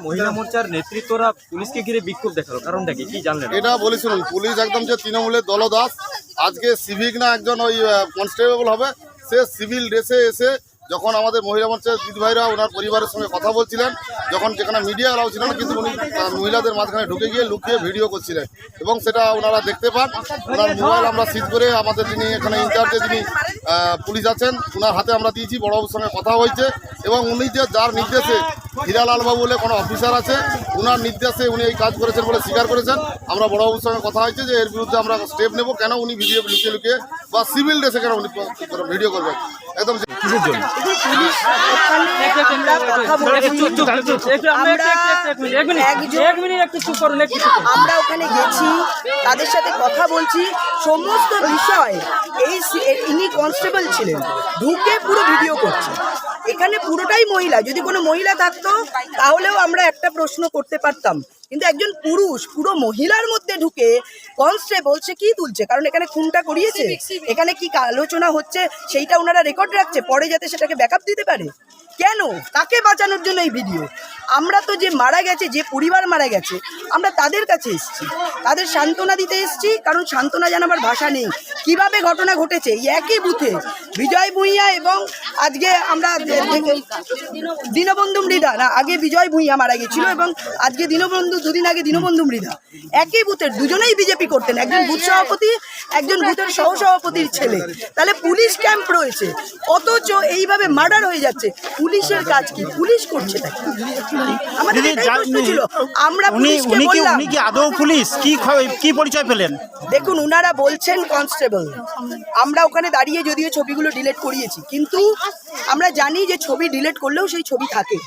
মহিলা মোর্চার নেতৃত্বরা পুলিশকে ঘিরে বিক্ষোভ দেখালো, কারণটা কি জানলেন? এটা বলেছিলেন পুলিশ একদম যে তৃণমূলের দলদাস, আজকে সিভিক না একজন ওই কনস্টেবল হবে, সে সিভিল ড্রেসে এসে যখন আমাদের মহিলা মোর্চার দিদি ভাইরা ওনার পরিবারের সঙ্গে কথা বলছিলেন, যখন যেখানে মিডিয়া এলাও ছিল না, কিন্তু উনি মহিলাদের মাঝখানে ঢুকে গিয়ে লুকিয়ে ভিডিও করছিলেন এবং সেটা ওনারা দেখতে পান। ওনার মোবাইল আমরা সিজ করে আমাদের যিনি এখানে ইনচার্জে যিনি পুলিশ আছেন ওনার হাতে আমরা দিয়েছি, বড়বাবুর সঙ্গে কথা হয়েছে এবং উনি যে যার নির্দেশে হীরালাল বাবু বলে কোনো অফিসার আছে, ওনার নির্দেশে উনি এই কাজ করেছেন বলে স্বীকার করেছেন। আমরা বড়বাবুর সঙ্গে কথা হয়েছে যে এর বিরুদ্ধে আমরা স্টেপ নেব, কেন উনি ভিডিও লুকিয়ে লুকিয়ে বা সিভিল ড্রেসে কেন উনি ভিডিও করবেন একদম কিসের জন্য। আমরা ওখানে গেছি, তাদের সাথে কথা বলছি, সমস্ত বিষয় এই ইনি কনস্টেবল ছিলেন, ঢুকে পুরো ভিডিও করছে। এখানে পুরোটাই মহিলা, যদি কোনো মহিলা থাকতো তাহলেও আমরা একটা প্রশ্ন করতে পারতাম, কিন্তু একজন পুরুষ পুরো মহিলার মধ্যে ঢুকে কনস্টেবল সে কি তুলছে? কারণ এখানে খুনটা করিয়েছে, এখানে কি আলোচনা হচ্ছে সেইটা ওনারা রেকর্ড রাখছে, পরে যাতে সেটাকে ব্যাকআপ দিতে পারে। কেন? তাকে বাঁচানোর জন্য এই ভিডিও। আমরা তো যে মারা গেছে, যে পরিবার মারা গেছে, আমরা তাদের কাছে এসেছি, তাদের সান্ত্বনা দিতে এসেছি, কারণ সান্ত্বনা জানাবার ভাষা নেই। কিভাবে ঘটনা ঘটেছে, এই একই বুথে বিজয় ভূঁইয়া এবং আজকে আমরা দীনবন্ধু মৃধা, না আগে বিজয় ভূঁইয়া মারা গেছিল এবং আজকে দীনবন্ধু, দুদিন আগে দীনবন্ধু মৃধা, একই বুথের দুজনেই বিজেপি করতেন, একজন বুথ সভাপতি, একজন বুথের সহসভাপতির ছেলে। তাহলে পুলিশ ক্যাম্প রয়েছে, অথচ এইভাবে মার্ডার হয়ে যাচ্ছে। পুলিশের কাজ কি? পুলিশ করছে নাকি? আমাদের এটাই প্রশ্ন ছিল। আমরা পুলিশকে বললাম, উনি কি আদৌ পুলিশ? কি পরিচয় পেলেন? দেখুন উনারা বলছেন কনস্টেবল। আমরা ওখানে দাঁড়িয়ে যদিও ছবিগুলো ডিলিট করিয়েছি, কিন্তু আমরা জানি যে ছবি ডিলিট করলেও সেই ছবি থাকে।